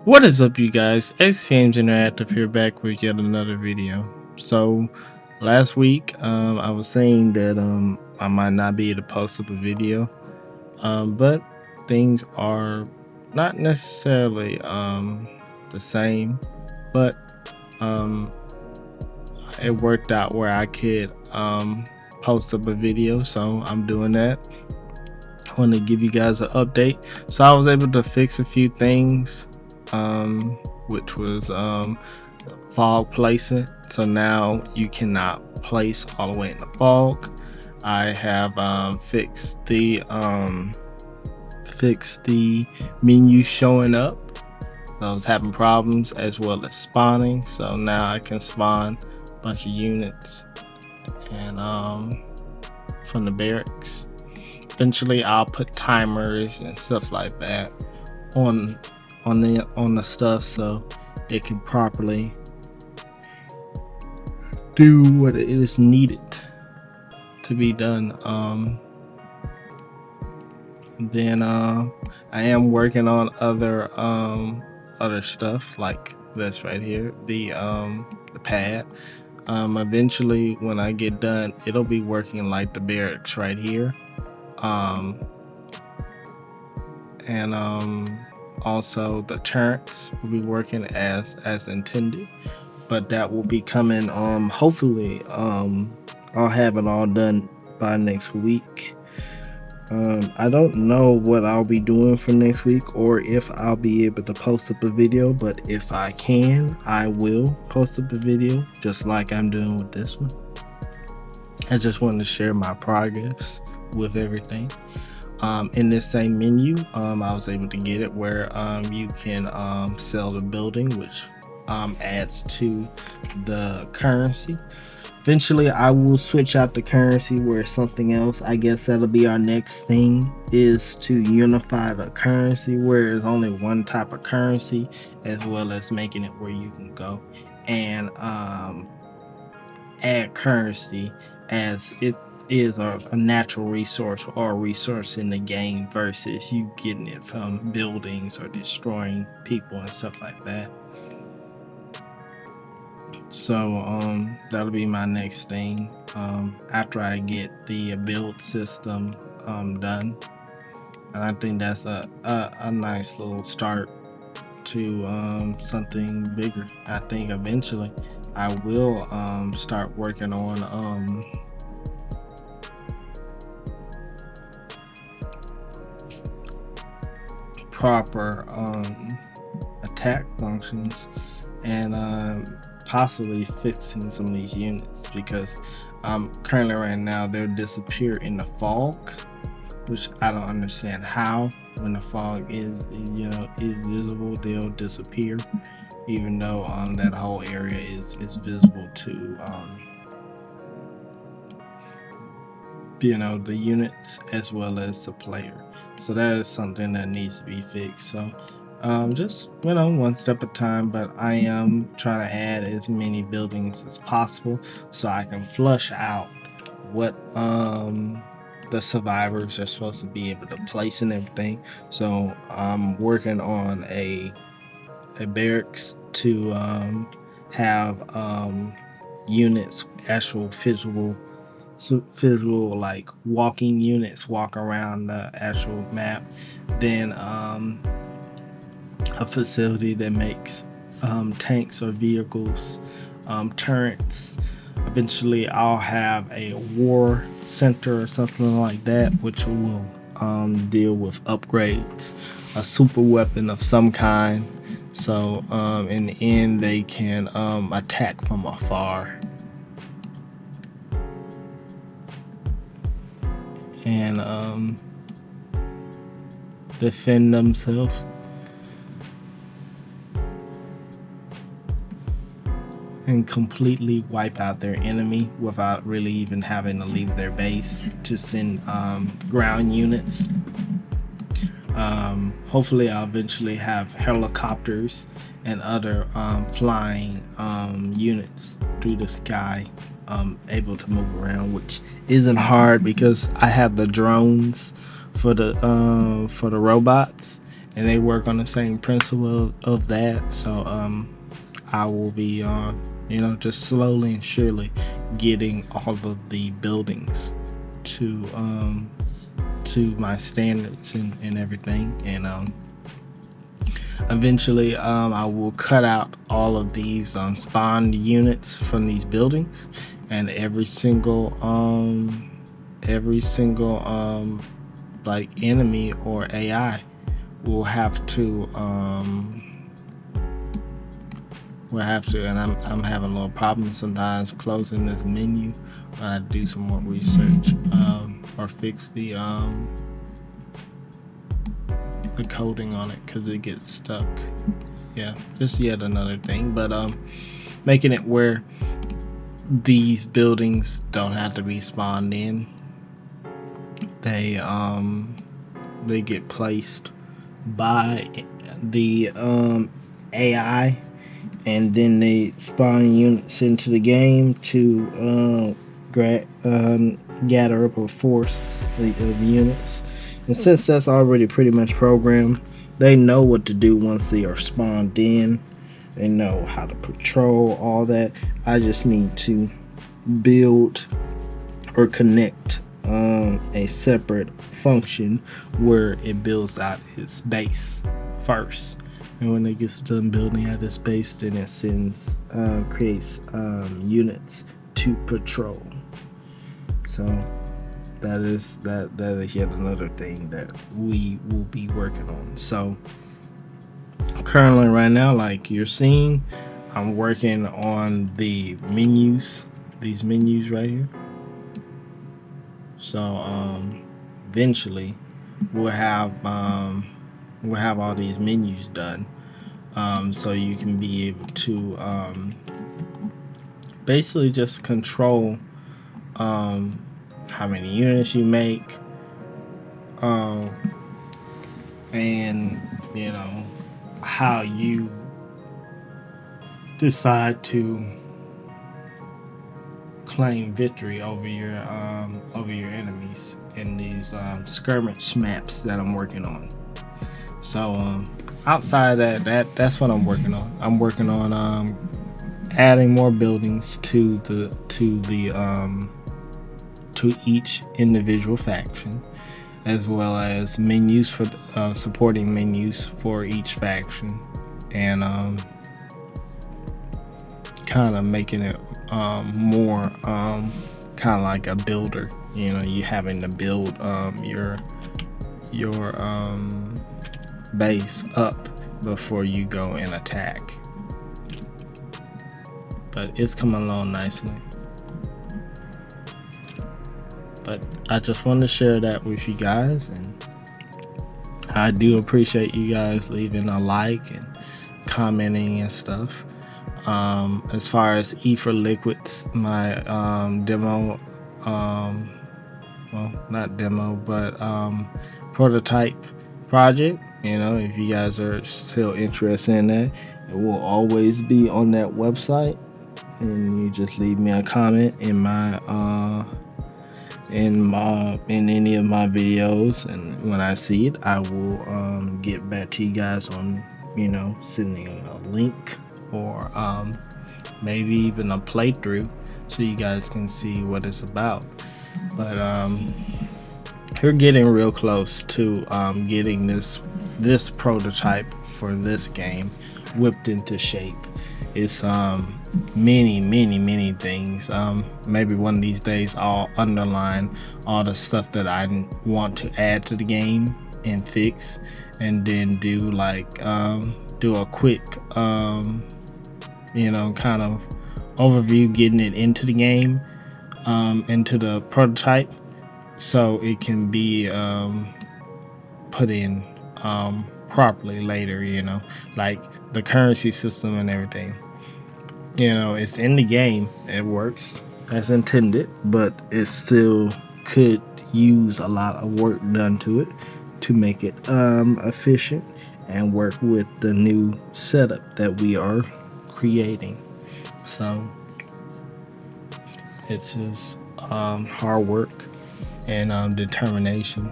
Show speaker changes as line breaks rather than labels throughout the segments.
What is up, you guys? X Games Interactive here, back with yet another video. So last week, I was saying that I might not be able to post up a video, but things are not necessarily the same. But um, it worked out where I could post up a video, so I'm doing that. I want to give you guys an update. So I was able to fix a few things, which was fog placement. So now you cannot place all the way in the fog. I have fixed the menu showing up. So I was having problems as well as spawning. So now I can spawn a bunch of units and from the barracks. Eventually I'll put timers and stuff like that on the stuff so it can properly do what it is needed to be done. Then I am working on other stuff like this right here, the pad. Eventually when I get done, it'll be working like the barracks right here. And also the turrets will be working as intended, but that will be coming hopefully I'll have it all done by next week. I don't know what I'll be doing for next week or if I'll be able to post up a video, but if I can, I will post up a video just like I'm doing with this one. I just wanted to share my progress with everything. In this same menu, I was able to get it where you can sell the building, which adds to the currency. Eventually I will switch out the currency where something else. I guess that'll be our next thing, is to unify the currency where there's only one type of currency, as well as making it where you can go and add currency as it is a natural resource or a resource in the game versus you getting it from buildings or destroying people and stuff like that. So that'll be my next thing after I get the build system done, and I think that's a nice little start to something bigger. I think eventually I will start working on proper attack functions and possibly fixing some of these units, because currently right now they'll disappear in the fog, which I don't understand how. When the fog is visible, they'll disappear, even though that whole area is visible to the units as well as the player. So that is something that needs to be fixed. So just one step at a time, but I am trying to add as many buildings as possible so I can flush out what the survivors are supposed to be able to place and everything. So I'm working on a barracks to have units, actual physical like walking units, walk around the actual map. Then a facility that makes tanks or vehicles, turrets. Eventually I'll have a war center or something like that, which will deal with upgrades, a super weapon of some kind, so in the end they can attack from afar and defend themselves. And completely wipe out their enemy without really even having to leave their base to send ground units. Hopefully I'll eventually have helicopters and other flying units through the sky, able to move around, which isn't hard because I have the drones for the robots, and they work on the same principle of that. So I will be just slowly and surely getting all of the buildings to my standards and everything, and eventually I will cut out all of these spawned units from these buildings, and every single like enemy or AI will have to and I'm having a little problem sometimes closing this menu. I do some more research or fix the coding on it because it gets stuck. Yeah, just yet another thing, but making it where these buildings don't have to be spawned in. They get placed by the AI, and then they spawn units into the game to gather up a force of units. And since that's already pretty much programmed, they know what to do once they are spawned in. They know how to patrol all that. I just need to build or connect a separate function where it builds out its base first. And when it gets done building out its base, then it creates units to patrol. So that is yet another thing that we will be working on. So currently right now, like you're seeing, I'm working on the menus, these menus right here. So eventually we'll have all these menus done, so you can be able to basically just control how many units you make, and how you decide to claim victory over your enemies in these skirmish maps that I'm working on. So outside of that's what I'm working on. I'm working on adding more buildings to each individual faction, as well as menus for supporting menus for each faction, and kind of making it more kind of like a builder. You having to build your base up before you go and attack. But it's coming along nicely. But I just wanted to share that with you guys, and I do appreciate you guys leaving a like and commenting and stuff. As far as E for Liquids, my demo, well, not demo, but prototype project, if you guys are still interested in that, it will always be on that website, and you just leave me a comment in any of my videos, and when I see it, I will get back to you guys on sending a link, or maybe even a playthrough, so you guys can see what it's about. But we're getting real close to getting this prototype for this game whipped into shape. It's many things. Maybe one of these days I'll underline all the stuff that I want to add to the game and fix, and then do a quick kind of overview, getting it into the game, into the prototype, so it can be put in properly later, like the currency system and everything. It's in the game, it works as intended, but it still could use a lot of work done to it to make it efficient and work with the new setup that we are creating. So it's just hard work and determination.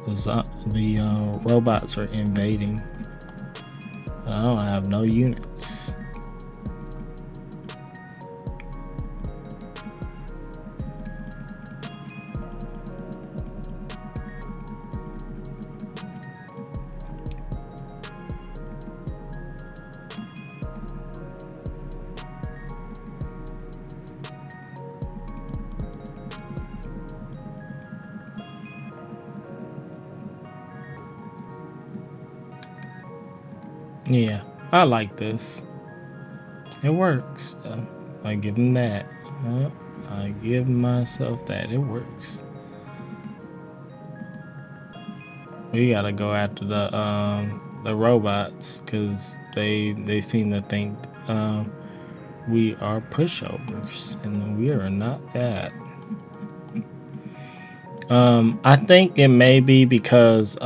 the robots are invading. I don't have no units. Yeah, I like this. It works, though. I give him that. I give myself that. It works. We gotta go after the robots because they seem to think we are pushovers, and we are not that. I think it may be because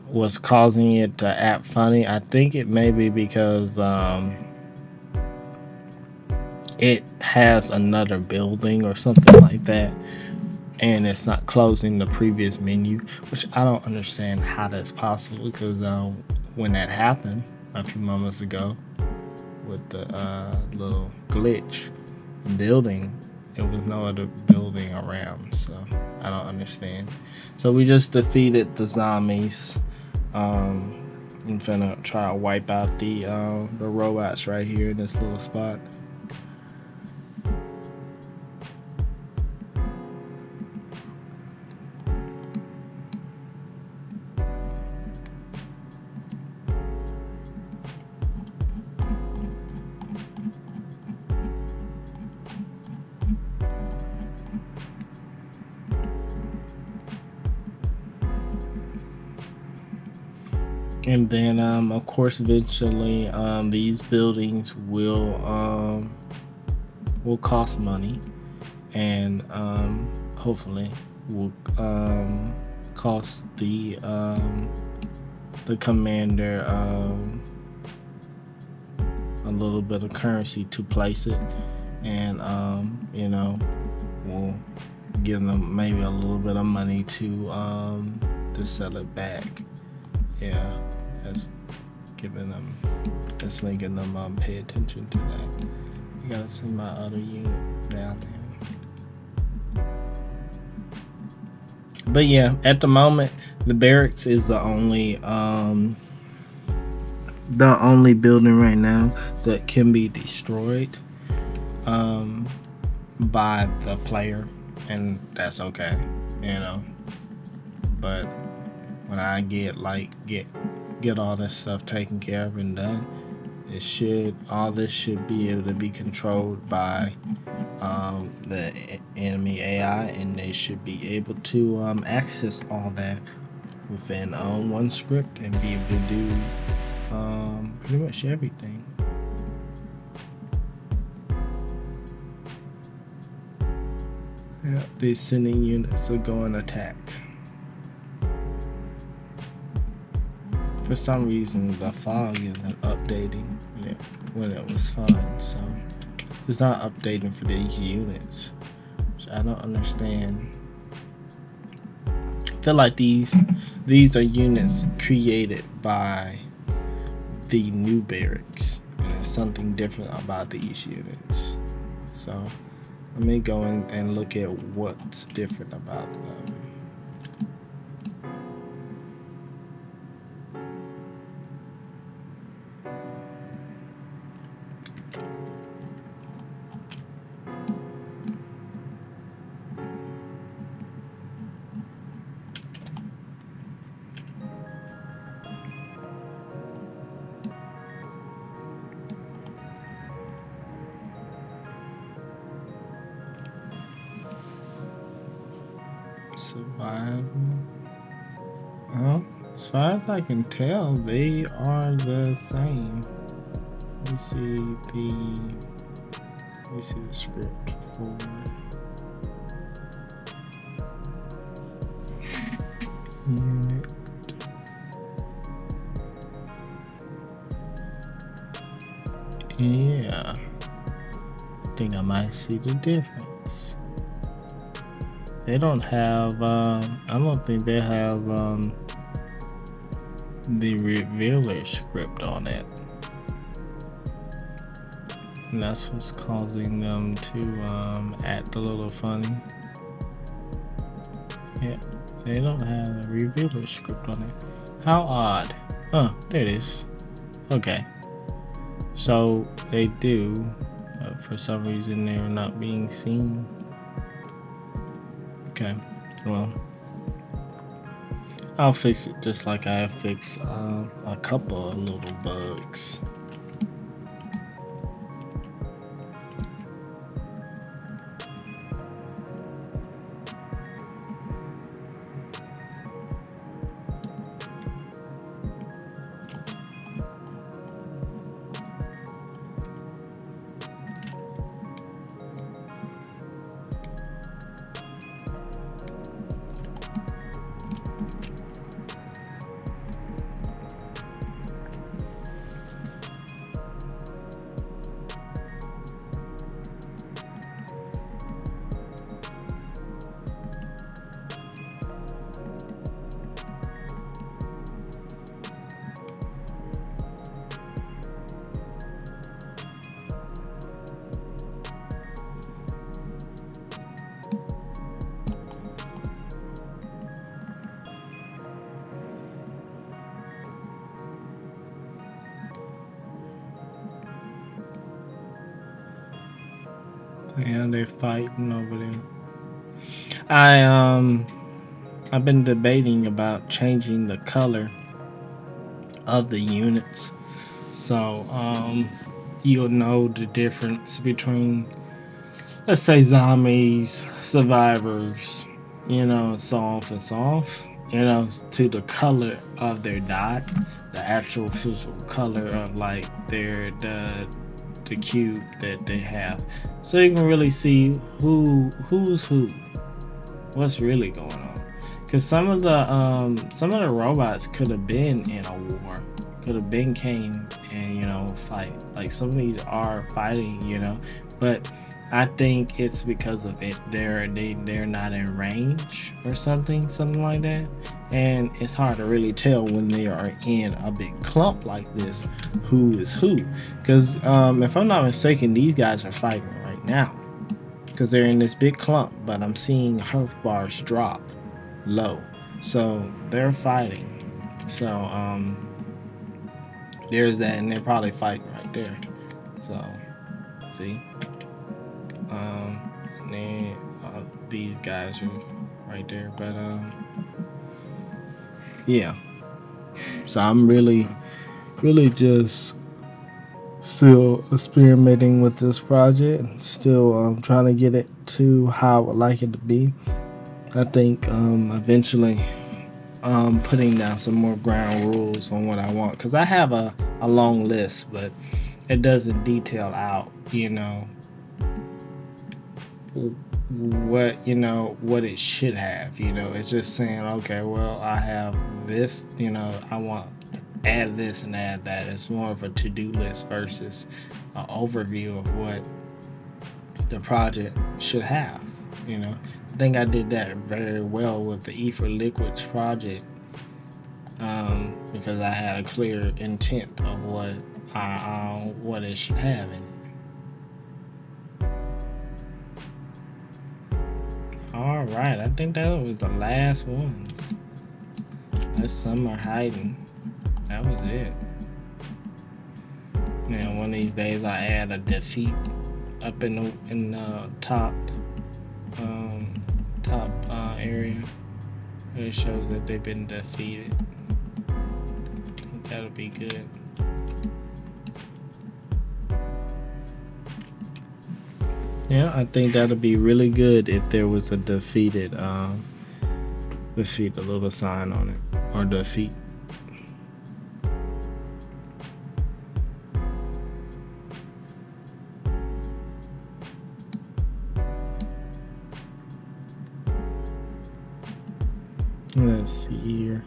what's causing it to act funny. I think it may be because it has another building or something like that, and it's not closing the previous menu, which I don't understand how that's possible because when that happened a few moments ago with the little glitch building, there was no other building around, so I don't understand. So we just defeated the zombies. I'm finna try to wipe out the robots right here in this little spot. And then, of course, eventually, these buildings will cost money, and hopefully, will cost the commander a little bit of currency to place it, and we'll give them maybe a little bit of money to sell it back. Yeah, that's making them pay attention to that. I gotta send my other unit down there. But yeah, at the moment, the barracks is the only building right now that can be destroyed by the player, and that's okay, But when I get all this stuff taken care of and done, all this should be able to be controlled by the enemy AI, and they should be able to access all that within one script and be able to do pretty much everything. Yeah, these sending units are going attack. For some reason, the fog isn't updating when it was fun, so it's not updating for these units, which I don't understand. I feel like these are units created by the new barracks, and there's something different about these units. So let me go in and look at what's different about them. Survival. Well, as far as I can tell, they are the same. Let me see the script for unit. Yeah, I think I might see the difference. They don't have. I don't think they have the revealer script on it, and that's what's causing them to act a little funny. Yeah, they don't have the revealer script on it. How odd. Oh, there it is. Okay. So they do, but for some reason they're not being seen. Okay, well, I'll fix it just like I fixed a couple of little bugs. Yeah, they're fighting over there. I've been debating about changing the color of the units, so you'll know the difference between, let's say, zombies, survivors, so on and so off, to the color of their dot, the actual physical color of like the cube that they have, so you can really see who's who, what's really going on. Because some of the robots could have been in a war, could have been came and fight. Like some of these are fighting, but I think it's because of it. They're not in range or something like that, and it's hard to really tell when they are in a big clump like this who is who. Because if I'm not mistaken, these guys are fighting right now because they're in this big clump. But I'm seeing health bars drop low, so they're fighting. So there's that, and they're probably fighting right there. So see. And then these guys are right there, but yeah. So I'm really just still experimenting with this project, still trying to get it to how I would like it to be. I think eventually putting down some more ground rules on what I want, because I have a long list, but it doesn't detail out what it should have. It's just saying, okay, well, I have this, I want to add this and add that. It's more of a to-do list versus an overview of what the project should have. I think I did that very well with the Ether Liquids project, because I had a clear intent of what it should have in it. All right, I think that was the last ones. That some are hiding. That was it. One of these days I add a defeat up in the top area. It shows that they've been defeated. I think that'll be good. Yeah, I think that'll be really good if there was a defeat, a little sign on it, or defeat. Let's see here.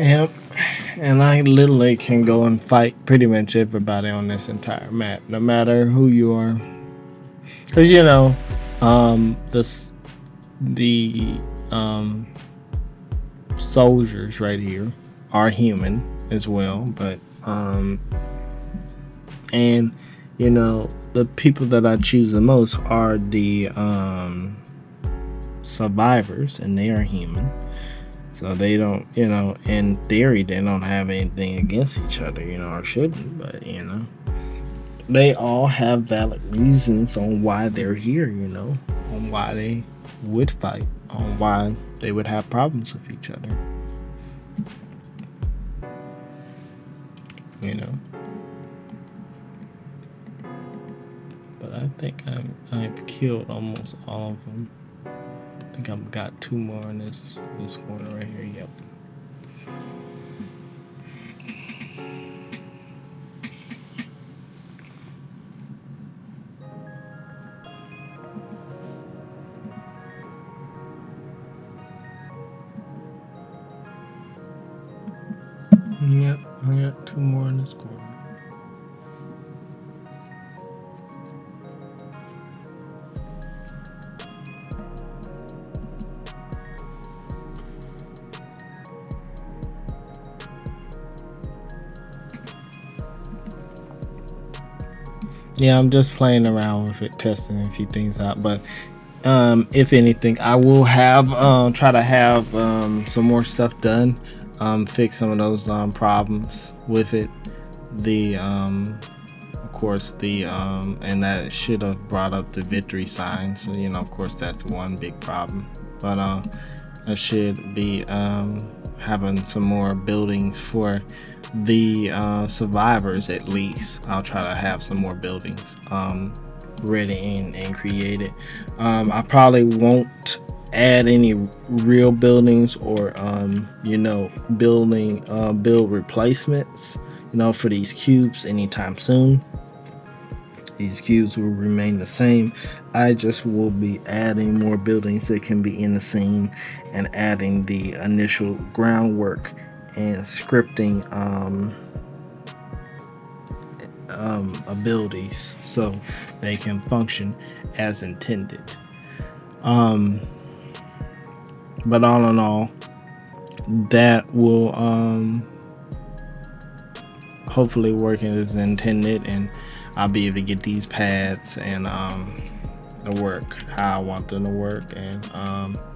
Yep. And I literally can go and fight pretty much everybody on this entire map, no matter who you are. Because this the soldiers right here are human as well, but and the people that I choose the most are the survivors, and they are human. So they don't, in theory, they don't have anything against each other, or shouldn't, but they all have valid reasons on why they're here, on why they would fight, on why they would have problems with each other, you know. But I think I've killed almost all of them. I think I've got 2 more in this corner right here. Yep. Yep, I got 2 more in this corner. Yeah, I'm just playing around with it, testing a few things out. But if anything, I will have try to have some more stuff done, fix some of those problems with it. The of course the and that should have brought up the victory sign. So of course that's one big problem. But I should be having some more buildings for the survivors. At least I'll try to have some more buildings ready and created. I probably won't add any real buildings or build replacements for these cubes anytime soon. These cubes will remain the same. I just will be adding more buildings that can be in the scene and adding the initial groundwork and scripting abilities so they can function as intended. But all in all, that will hopefully work as intended, and I'll be able to get these pads and to work how I want them to work, and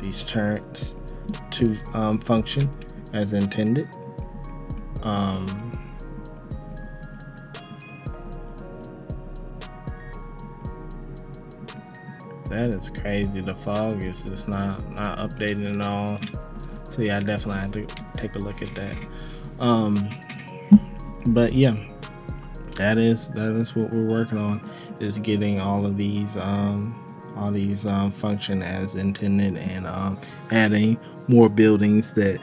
these turrets to function as intended. That is crazy. The fog is just not updating at all. So yeah, I definitely have to take a look at that. But yeah, that is what we're working on, is getting all these function as intended, and adding more buildings that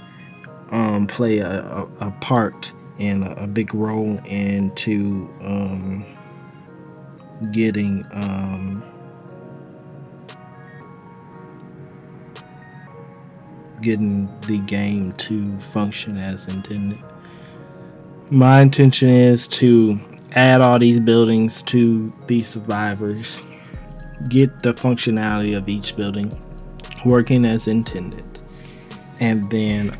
play a part and a big role into getting getting the game to function as intended. My intention is to add all these buildings to the survivors, get the functionality of each building working as intended, and then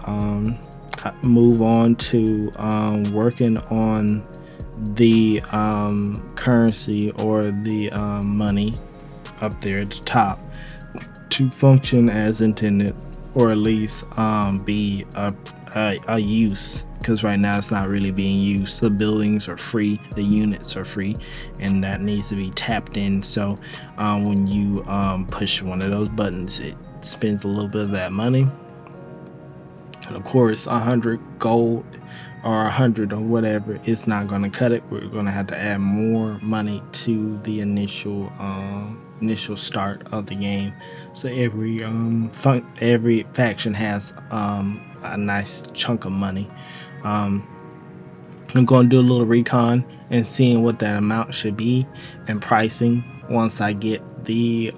move on to working on the currency or the money up there at the top to function as intended, or at least be a use, because right now it's not really being used. The buildings are free, the units are free, and that needs to be tapped in. So when you push one of those buttons, it spends a little bit of that money. And of course, 100 gold or 100 or whatever, it's not going to cut it. We're going to have to add more money to the initial start of the game. So every faction has a nice chunk of money. I'm going to do a little recon and seeing what that amount should be, and pricing once I get the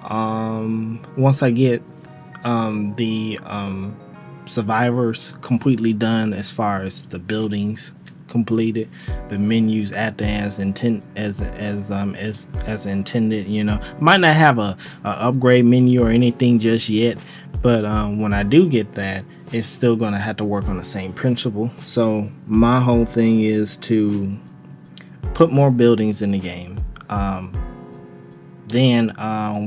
survivors completely done as far as the buildings completed, the menus acting as intended. Might not have a upgrade menu or anything just yet, but when I do get that, it's still gonna have to work on the same principle. So my whole thing is to put more buildings in the game. Then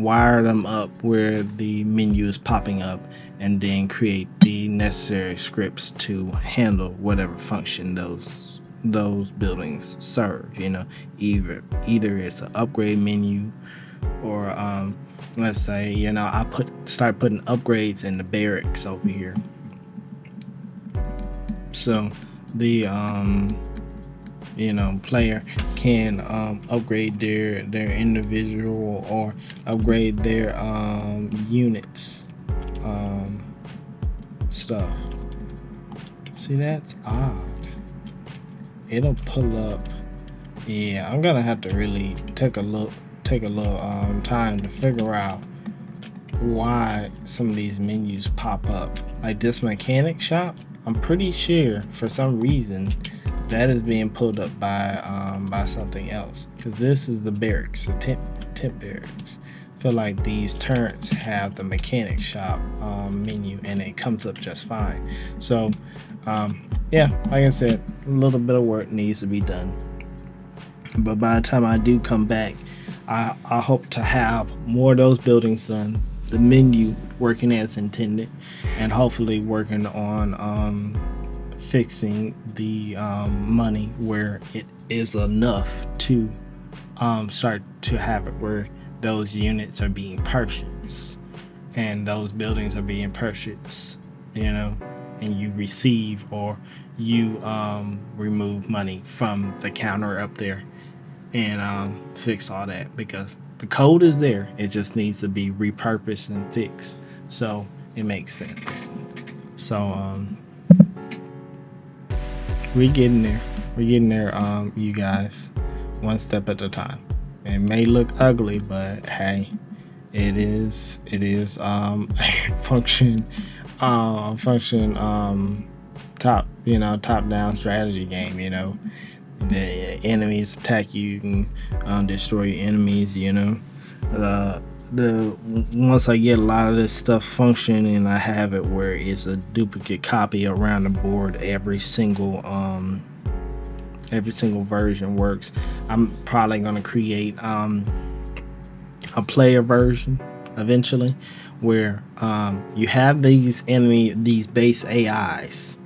wire them up where the menu is popping up, and then create the necessary scripts to handle whatever function those buildings serve. Either it's an upgrade menu, or let's say I start putting upgrades in the barracks over here, so the player can upgrade their individual, or upgrade their units stuff. See, that's odd. It'll pull up. Yeah, I'm gonna have to really take a little time to figure out why some of these menus pop up. Like this mechanic shop, I'm pretty sure for some reason that is being pulled up by something else, because this is the barracks, the temp barracks. I feel like these turrets have the mechanic shop menu, and it comes up just fine. So yeah, like I said, a little bit of work needs to be done, but by the time I do come back, I hope to have more of those buildings done, the menu working as intended, and hopefully working on fixing the money where it is enough to start to have it where those units are being purchased and those buildings are being purchased, and you receive, or you remove money from the counter up there, and fix all that, because the code is there. It just needs to be repurposed and fixed, so it makes sense. So we're getting there. You guys, one step at a time. It may look ugly, but hey, it is a function top down strategy game. The enemies attack you, you can destroy your enemies. The once I get a lot of this stuff functioning, and I have it where it's a duplicate copy around the board, every single version works. I'm probably gonna create a player version eventually, where you have these base AIs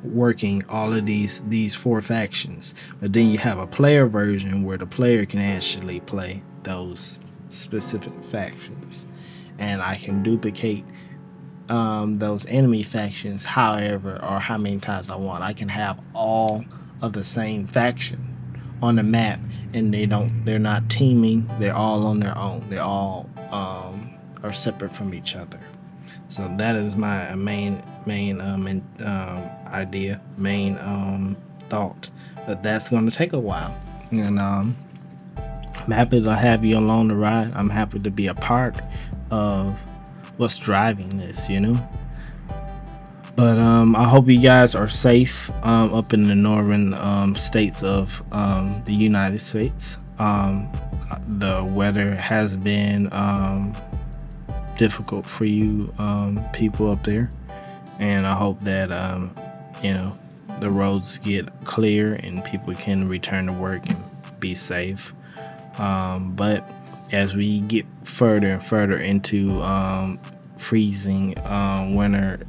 working all of these four factions, but then you have a player version where the player can actually play those specific factions, and I can duplicate those enemy factions however or how many times I want. I can have all of the same faction on the map, and they're not teaming, they're all on their own, they all are separate from each other. So that is my main idea, main thought, but that's going to take a while, and I'm happy to have you along the ride. I'm happy to be a part of what's driving this, But I hope you guys are safe up in the northern states of the United States. The weather has been difficult for you people up there, and I hope that the roads get clear and people can return to work and be safe. But as we get further and further into freezing winter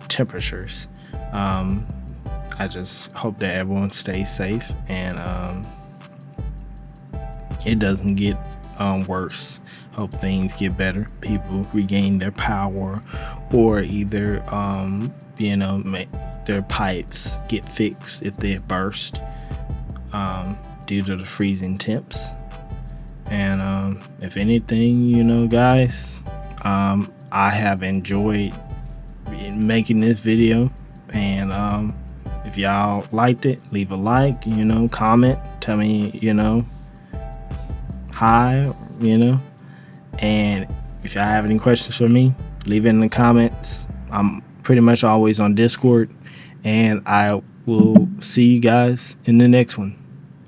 temperatures, I just hope that everyone stays safe, and it doesn't get worse. Hope things get better, people regain their power, or either their pipes get fixed if they burst due to the freezing temps. And if anything, guys, I have enjoyed making this video, and if y'all liked it, leave a like, comment, tell me, hi, and if y'all have any questions for me, leave it in the comments. I'm pretty much always on Discord. And I will see you guys in the next one.